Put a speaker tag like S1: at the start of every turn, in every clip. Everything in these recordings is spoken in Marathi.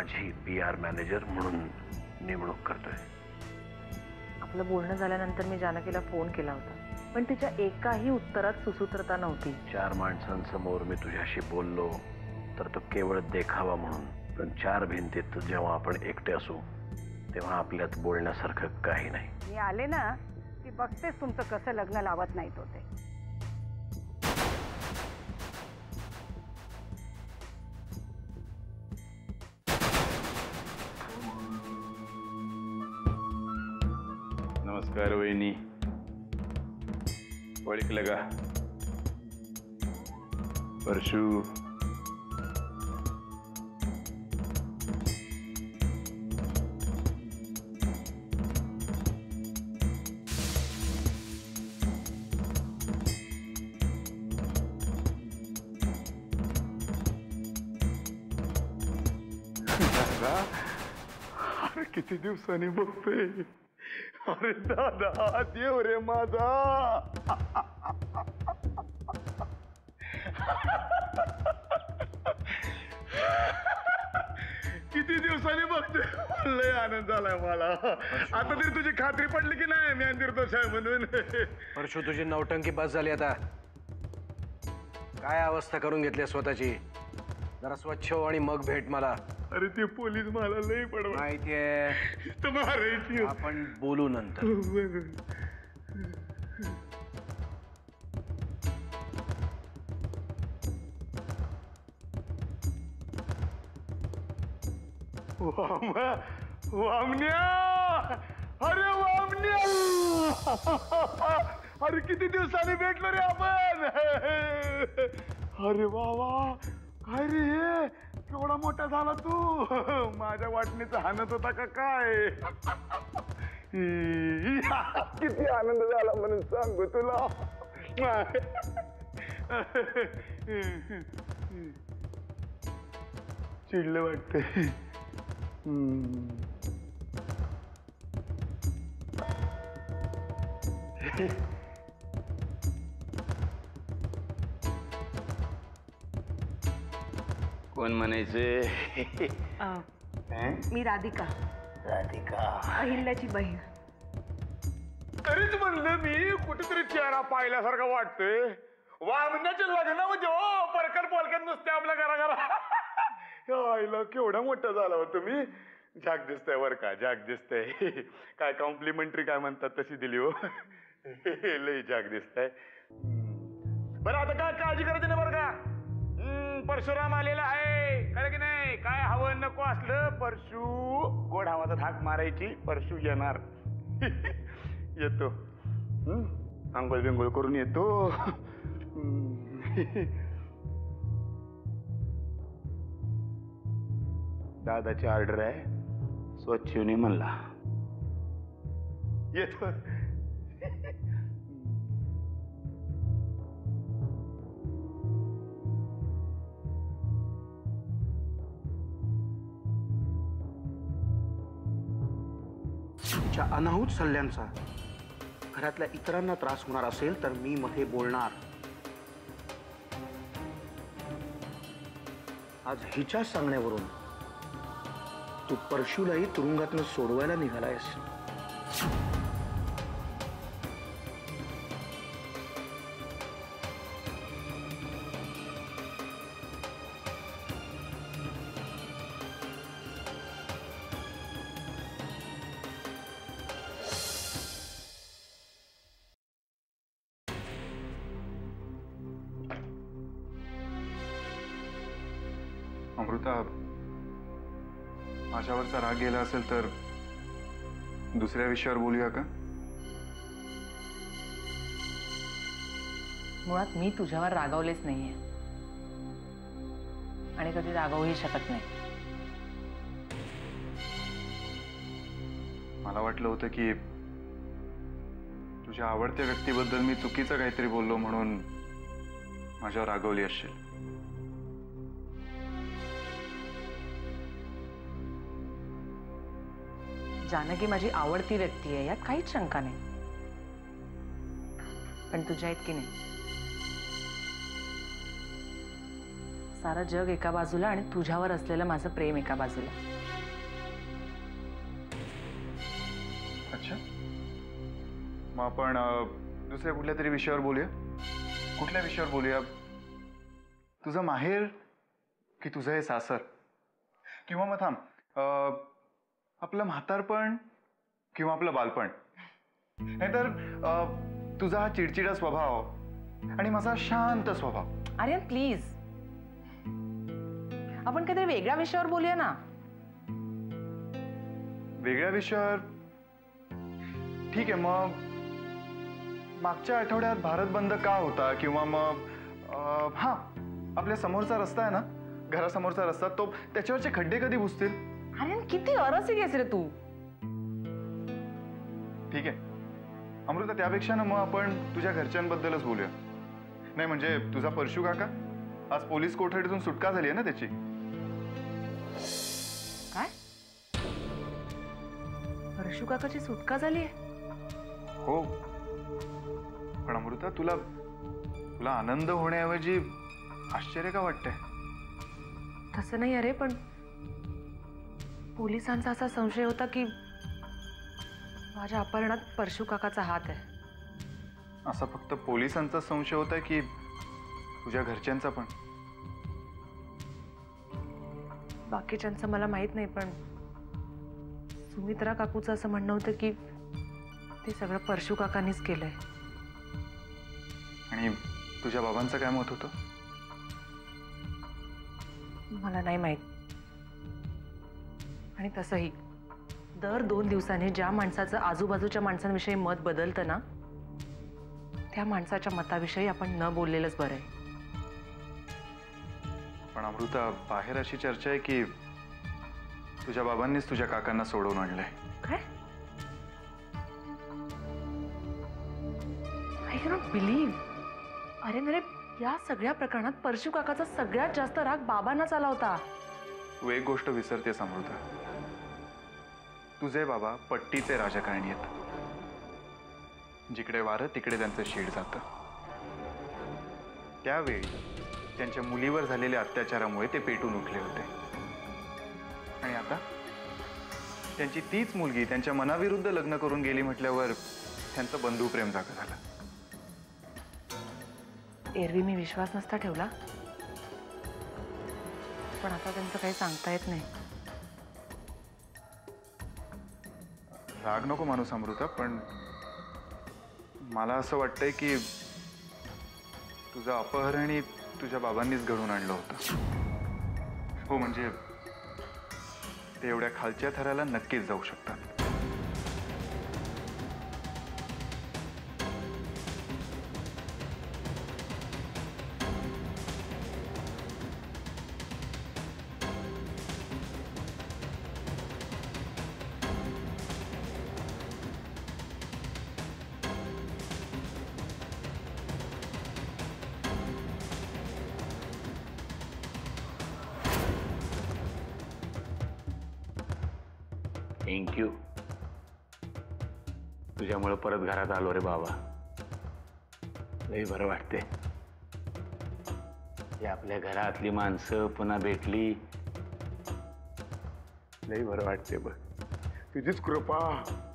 S1: माझी PR मॅनेजर म्हणून नेमणूक करतोय.
S2: आपलं बोलणं झाल्यानंतर मी जानकीला फोन केला होता, पण तिच्या एकाही उत्तरात सुसूत्रता नव्हती.
S1: 4 माणसांसमोर मी तुझ्याशी बोललो तर तो केवळ देखावा म्हणून, पण 4 भिंतीत जेव्हा आपण एकटे असू तेव्हा आपल्यात बोलण्यासारखं काही नाही.
S3: मी आले ना की बघतेच तुमचं कसं लग्न लावत नाहीत होते.
S4: नमस्कार वहिनी, ओळखलं का? परशू.
S5: अरे किती दिवसांनी बघतोय. अरे दादा, देव रे माझा. किती दिवसांनी बघतोय. लय आनंद झालाय मला. आता तरी तुझी खात्री पडली की नाही मी निर्दोष आहे म्हणून.
S1: परशु, तुझी नौटंकी बस झाली आता. काय अवस्था करून घेतली स्वतःची. जरा स्वच्छ हो आणि मग भेट मला.
S5: अरे ते पोलीस मला लय पडवा.
S1: माहितीये, आपण बोलू नंतर.
S5: वामन्या, अरे वामन्या, अरे किती दिवसांनी भेटलो रे आपण. अरे वा, काय रे हे, केवढा मोठा झाला तू. माझ्या वाटणीचा हाणत होता का काय. किती आनंद झाला म्हणून सांगू तुला. चिडलं वाटतंय.
S4: कोण म्हणायचे?
S2: मी राधिका, अहिल्याची बहीण.
S5: तरीच म्हणलं मी, कुठेतरी चेहरा पाहिल्यासारखा वाटतोय. वामण्याच्या लग्नामध्ये हो परकर पोलक्यात नुसते आपल्या घरा आईला केवढा मोठा झाला हो तुम्ही. झाक दिसतंय बर का, झाक दिसतंय. काय कॉम्प्लिमेंटरी काय म्हणतात तशी दिली हो. लई झाक दिसतंय. बरं आता काय काळजी करायची नाही बरं का. परशुराम आलेला आहे, कळलं की नाही. काय हवं नको असलं परशू गोड हवाचा धाक मारायची. परशू येणार. येतो. आंघोळ बिंघोळ करून येतो. दादाची ऑर्डर आहे, स्वच्छ होणे म्हणला. येतो.
S6: च्या अनाहूत सल्ल्यांचा घरातल्या इतरांना त्रास होणार असेल तर मी मध्ये बोलणार. आज हिच्याच सांगण्यावरून तू परशूलाही तुरुंगातनं सोडवायला निघालायस.
S7: अमृता, माझ्यावरचा राग गेला असेल तर दुसऱ्या विषयावर बोलूया का?
S2: मुळात मी तुझ्यावर रागावलेच नाहीये आणि कधी रागावूही शकत नाही.
S7: मला वाटलं होतं की तुझ्या आवडत्या व्यक्तीबद्दल मी चुकीचं काहीतरी बोललो म्हणून माझ्यावर रागवली असशील.
S2: जानकी माझी आवडती व्यक्ती आहे, यात काहीच शंका नाही. पण तुझ्या इतकी नाही. सारं जग एका बाजूला आणि तुझ्यावर असलेलं माझं प्रेम एका बाजूला.
S7: अच्छा, मग आपण दुसऱ्या कुठल्या तरी विषयावर बोलूया. कुठल्या विषयावर बोलूया? तुझं माहेर की तुझं हे सासर? किंवा मग थांब, आपलं म्हातारपण किंवा आपलं बालपण? नाहीतर तुझा हा चिडचिडा स्वभाव आणि माझा शांत स्वभाव.
S2: आर्यन प्लीज, आपण काहीतरी वेगळ्या विषयावर बोलूया ना.
S7: वेगळ्या विषयावर? ठीक आहे, मग मागच्या आठवड्यात भारत बंद का होता? किंवा मग हा आपल्या समोरचा रस्ता आहे ना, घरासमोरचा रस्ता, तो त्याच्यावरचे खड्डे कधी बुजतील?
S2: आर्यन किती अरसिक रे तू.
S7: ठीक आहे अमृता, त्यापेक्षा ना मग आपण तुझ्या घरच्यांबद्दलच बोलूया. नाही म्हणजे तुझा परशू काका, आज पोलीस कोठडीतून सुटका झाली आहे ना त्याची.
S2: काय? परशू काकाची सुटका झाली?
S7: हो, पण अमृता तुला तुला आनंद होण्याऐवजी आश्चर्य का वाटतंय?
S2: तसं नाही अरे, पण पोलिसांचा असा संशय होता की माझ्या अपहरणात परशू काकाचा हात आहे.
S7: असा फक्त पोलिसांचा संशय होता की तुझ्या घरच्यांचा पण?
S2: बाकीच्यांचं मला माहित नाही, पण सुमित्रा काकूचं असं म्हणणं होतं की ते सगळं परशू काकांनीच केलंय.
S7: आणि तुझ्या बाबांचं काय मत होतं?
S2: मला नाही माहित. आणि तसंही दर 2 दिवसांनी ज्या माणसाचं आजूबाजूच्या माणसांविषयी मत बदलतं ना, त्या माणसाच्या मताविषयी आपण न बोललेलंच बरं आहे.
S7: पण अमृता, बाहेर अशी चर्चा आहे की तुझ्या बाबांनीच तुझ्या काकांना सोडवून आणलंय.
S2: काय? I cannot believe. अरे या सगळ्या प्रकरणात परशू काकाचा सगळ्यात जास्त राग बाबांनाच आला होता.
S7: तू एक गोष्ट विसरतेस अमृता, तुझे बाबा पट्टीचे राजकारणी आहेत. जिकडे वारं तिकडे त्यांचं शीड जातं. त्यावेळी त्यांच्या मुलीवर झालेल्या अत्याचारामुळे ते पेटून उठले होते. आणि आता त्यांची तीच मुलगी त्यांच्या मनाविरुद्ध लग्न करून गेली म्हटल्यावर त्यांचं बंधुप्रेम जागं झालं.
S2: एरवी मी विश्वास नसता ठेवला, पण आता त्यांचं काही सांगता येत नाही.
S7: राग नको माणूस अमृता, पण मला असं वाटतंय की तुझं अपहरण तुझ्या बाबांनीच घडवून आणलं होतं. हो, म्हणजे ते एवढ्या खालच्या थराला नक्कीच जाऊ शकतात.
S1: थँक्यू. तुझ्यामुळे परत घरात आलो रे बाबा. लई बरं वाटते. ही आपल्या घरातली माणसं पुन्हा भेटली. लई बरं वाटते बघ.
S5: तुझीच कृपा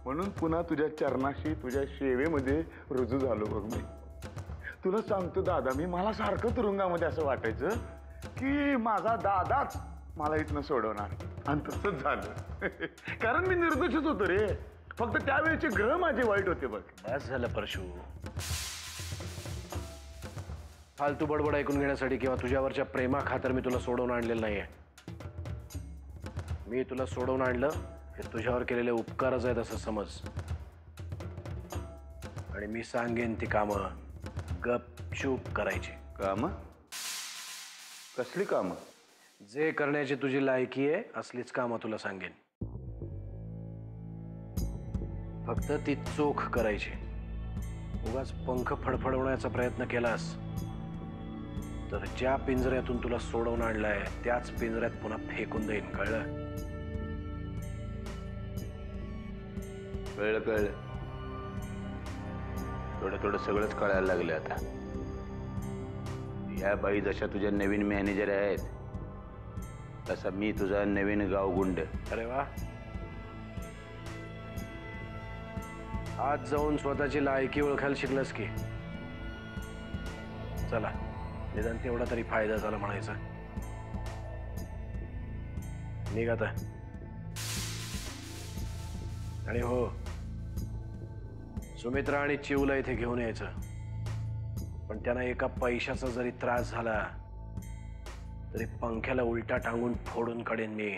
S5: म्हणून पुन्हा तुझ्या चरणाशी, तुझ्या सेवेमध्ये रुजू झालो बघ मी. तुला सांगतो दादा, मला सारखं तुरुंगामध्ये असं वाटायचं की माझा दादाच मला इथनं सोडवणार, आणि तसंच झालं. कारण मी निर्दोषच होतो रे. फक्त त्यावेळेचे ग्रह माझे वाईट होते बघ.
S1: बस झालं परशू. फालतू बडबड ऐकून घेण्यासाठी किंवा तुझ्यावरच्या प्रेमा खातर मी तुला सोडवून आणलेलं नाहीये. मी तुला सोडवून आणलं हे तुझ्यावर केलेले उपकारच आहेत असं समज. आणि मी सांगेन ती कामं गपचूप करायची.
S4: काम? कसली कामं?
S1: जे करण्याची तुझी लायकी आहे असलीच कामं तुला सांगेन. फक्त ती चोख करायची. उगाच पंख फडफडवण्याचा प्रयत्न केलास तर ज्या पिंजऱ्यातून तुला सोडवून आणलाय त्याच पिंजऱ्यात पुन्हा फेकून देईन. कळलं?
S4: कळलं कळलं. थोडं थोडं सगळंच कळायला लागलं आता. ह्या बाई जशा तुझ्या नवीन मॅनेजर आहेत तसा मी तुझा नवीन गावगुंड.
S1: अरे वा, आज जाऊन स्वतःची लायकी ओळखायला शिकलंस की. चला, निदान तेवढा तरी फायदा झाला म्हणायचा. निघ आता. आणि हो, सुमित्रा आणि चिवला इथे घेऊन यायचं, पण त्यांना एका पैशाचा जरी त्रास झाला तरी पंख्याला उलटा टांगून फोडून काढेन मी.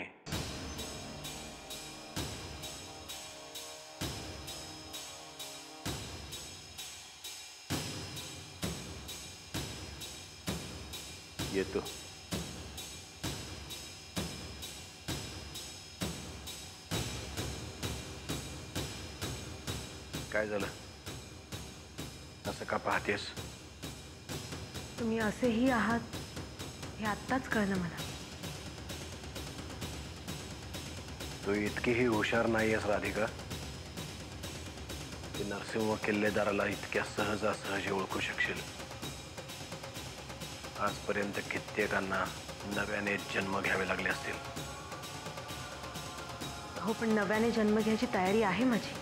S4: येतो.
S1: काय झालं? असं का पाहतेस?
S2: तुम्ही असेही आहात हे आत्ताच कळलं मला.
S1: तू इतकीही हुशार नाहीयेस राधिका की नरसिंह किल्लेदाराला इतक्या सहजासहजी ओळखू शकशील. आजपर्यंत कित्येकांना नव्याने जन्म घ्यावे लागले असतील.
S2: हो, पण नव्याने जन्म घ्यायची तयारी आहे माझी.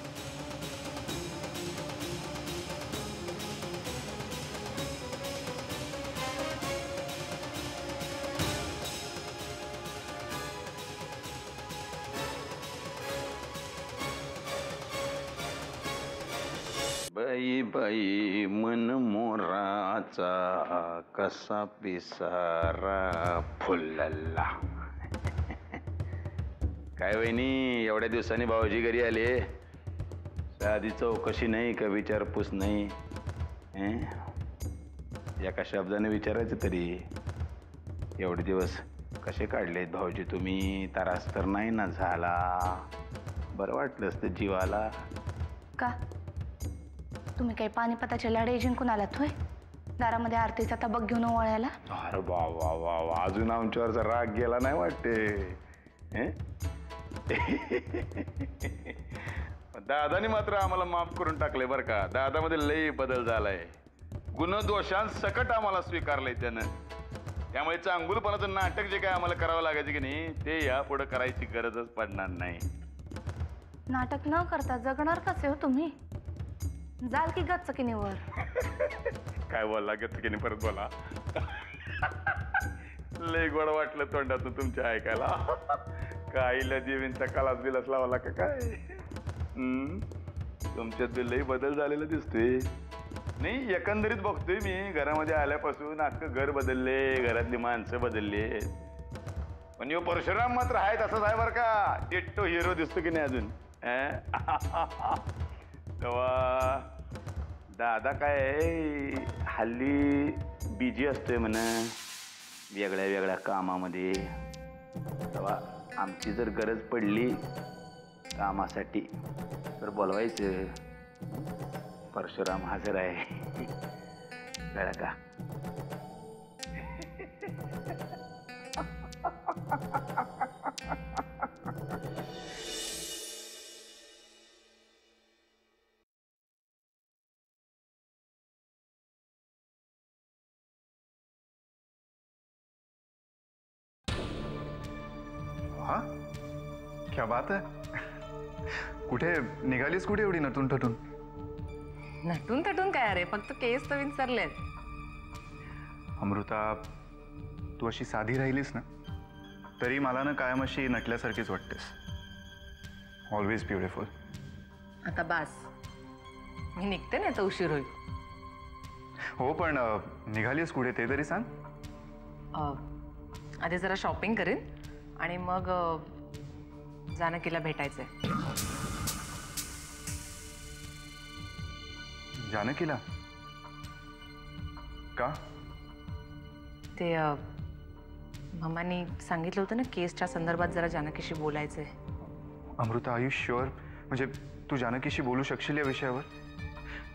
S4: बाई बाई मन मोराचा कसा पिसारा फुलला. काय वहिनी, एवढ्या दिवसांनी भाऊजी घरी आले, साधी चौकशी नाही का विचारपूस नाही? एका शब्दाने विचारायचं तरी. एवढे दिवस कसे काढलेत भाऊजी तुम्ही? त्रास तर नाही ना झाला? बरं वाटलं असतं जीवाला.
S8: का तुम्ही काही पानिपताचे लढे जिंकून आलात होय? दारामध्ये आरतीचा तबक घेऊन ओवाळायला?
S4: अरे वा वा वा वा, अजून आमच्यावरचा राग गेला नाही वाटते. दादानी मात्र आम्हाला माफ करून टाकले बरं का. दादामध्ये लई बदल झालाय. गुणदोषांसकट आम्हाला स्वीकारलंय त्यानं. त्यामुळे चांगुलपणाचं नाटक जे काय आम्हाला करावं लागायचं की नाही ते यापुढे करायची गरजच पडणार नाही.
S8: नाटक न करता जगणार कसे हो तुम्ही? जाल की गच्चकिनीवर?
S4: काय बोलला गच्चकिनी? परत बोला. लई गोड वाटलं तोंडातून तुमच्या ऐकायला. काहीला जीवींचा कालाच बिलास लावला का काय? तुमच्यात लई बदल झालेला दिसतोय. नाही, एकंदरीत बघतोय मी घरामध्ये आल्यापासून अख्खं घर बदलले, घरातली माणसं बदलले. पण यो परशुराम मात्र आहे तसंच आहे बरं का. टिट्टो हिरो दिसतो की नाही अजून? तेव्हा दादा काय हल्ली बिजी असतोय म्हण वेगळ्या वेगळ्या कामामध्ये. तेव्हा आमची जर गरज पडली कामासाठी तर बोलवायचं. परशुराम हजर आहे, कळलं का?
S7: हा, क्या बात आहे. कुठे निघालीस? कुठे एवढी नटून थटून?
S2: नटून थटून काय रे, फक्त केस तर विसरलेत.
S7: अमृता, तू अशी साधी राहिलीस ना तरी मला ना कायम अशी नटल्यासारखीच वाटतेस. Always beautiful.
S2: आता बास, मी निघते ना तर उशीर होईल.
S7: हो, पण निघालीस कुठे ते तरी सांग.
S2: आधी जरा शॉपिंग करेन आणि मग जानकीला भेटायचंय.
S7: जानकीला? का?
S2: ते मम्मानी सांगितलं होतं ना, केसच्या संदर्भात जरा जानकीशी बोलायचंय.
S7: Amrita, are you sure? म्हणजे तू जानकीशी बोलू शकशील या विषयावर?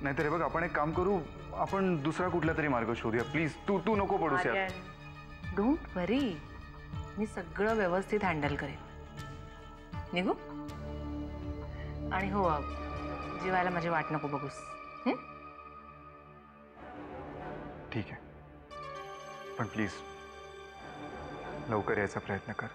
S7: नाहीतर हे बघ, आपण एक काम करू, आपण दुसरा कुठला तरी मार्ग शोधूया. प्लीज, तू नको पडूस यार.
S2: डोंट वरी, मी सगळं व्यवस्थित हँडल करेन. निघू? आणि हो, जेवायला माझी वाट नको बघूस.
S7: ठीक आहे. पण प्लीज लवकर यायचा प्रयत्न कर.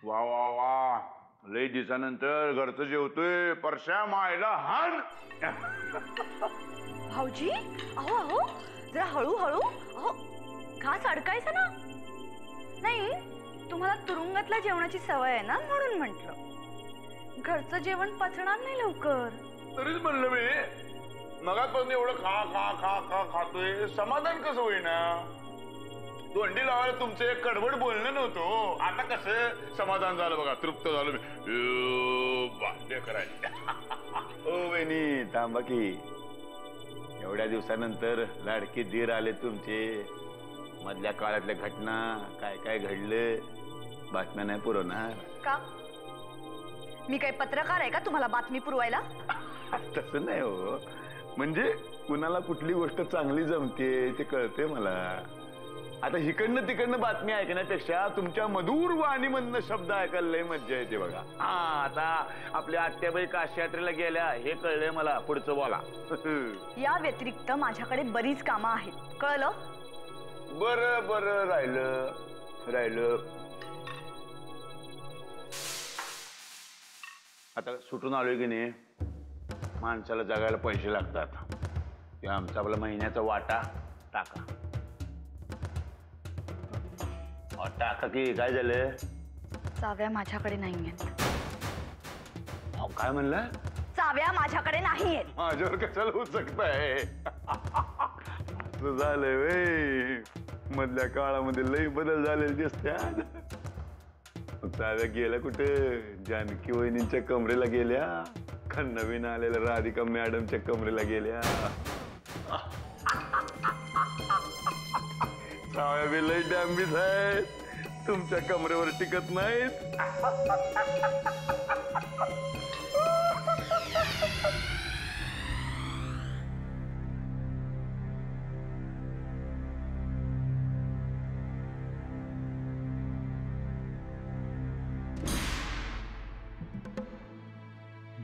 S4: वा वा वा, लय दिवसानंतर घरचं जेवतोय. परश्या मायला हान.
S8: भाऊजी, अहो अहो जरा हळूहळू. अहो घास अडकायचा ना. नाही, तुम्हाला तुरुंगातल्या जेवणाची सवय आहे ना, म्हणून म्हंटल. घरचं जेवण पचणार नाही लवकर.
S4: तरीच म्हणलं मी, मगापासून एवढं खा खा खा खा खातोय, समाधान कसं होईना? तोंडी लावायला तुमचं एक कडवड बोलणं नव्हतं. आता कसं समाधान झालं बघा, तृप्त झालो मी. भांडे करायचे. हो बहिणी, थांबा की. एवढ्या दिवसानंतर लाडके दीर आले तुमचे. मधल्या काळातल्या घटना, काय काय घडलं, बातम्या नाही पुरवणार
S8: का? मी काही पत्रकार आहे का तुम्हाला बातमी पुरवायला?
S4: तसं नाही हो, म्हणजे कुणाला कुठली गोष्ट चांगली जमते ते कळते मला. आता हिकडनं तिकडनं बातमी ऐकण्यापेक्षा तुमच्या मधुर वाणीमधनं शब्द ऐकायला लय मज्जा येते बघा. हा, आता आपल्या आत्याबाई काशी यात्रेला गेल्या हे कळलंय मला. पुढचं बोला.
S8: या व्यतिरिक्त माझ्याकडे बरीच कामं आहेत, कळलं?
S4: बरं बरं, राहिलं. आता सुटून आलोय की नाही, माणसाला जगायला पैसे लागतात. ते आमचा आपला महिन्याचा वाटा टाका. टाका की. काय झालं?
S8: चाव्या माझ्याकडे नाहीयेत.
S4: काय म्हणलं?
S8: चाव्या माझ्याकडे नाहीयेत.
S4: माझ्यावर कशाला होऊ शकताय? झालंय वे, मधल्या काळामध्ये लई बदल झालेले दिसत्यात. चाव्या गेल्या कुठे? जानकी वहिनींच्या कमरेला गेल्या का नवीन आलेल्या राधिका मॅडमच्या कमरेला गेल्या? चाव्या बी लई डॅम्बीस आहेत, तुमच्या कमरेवर टिकत नाहीत.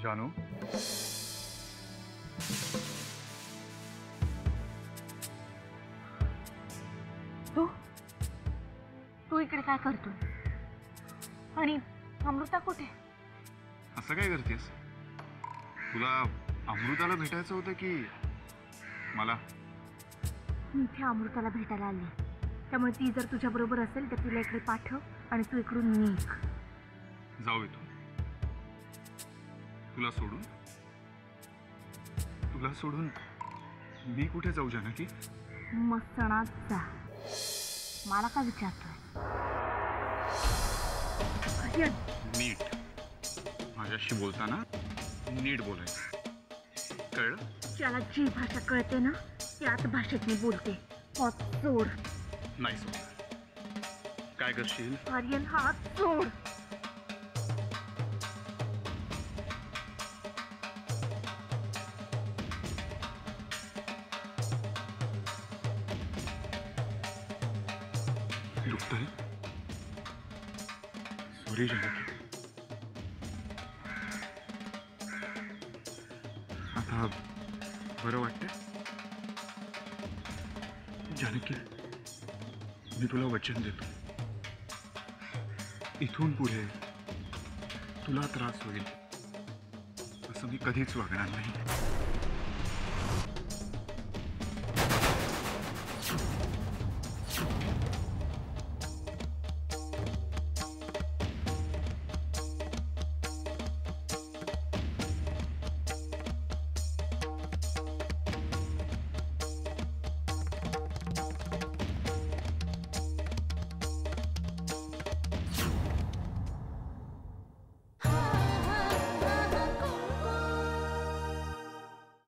S7: जानू,
S8: तू इकडे काय करतोय? आणि अमृता कुठे?
S7: असं काय करतेस? तुला अमृताला भेटायचं होतं की मला?
S8: मी इथे अमृताला भेटायला आली, त्यामुळे ती जर तुझ्या बरोबर असेल तर तिला इकडे पाठव आणि तू इकडून निघ.
S7: जाऊ इथून. तुला सोडून मी कुठे जाऊ जानकी?
S8: मग सणात जा. मला का विचारतोय?
S7: नीट. माझ्याशी बोलताना नीट बोलायचं, कळलं?
S8: ज्याला जी भाषा कळते ना त्याच भाषेत मी बोलते. हात सोड.
S7: नाही सोड. काय करशील?
S8: आर्यन, हात सोड.
S7: दुखतंय? सॉरी जानकी. आता बरं वाटतंय? जानकी, मी तुला वचन देतो, इथून पुढे तुला त्रास होईल असं मी कधीच वागणार नाही.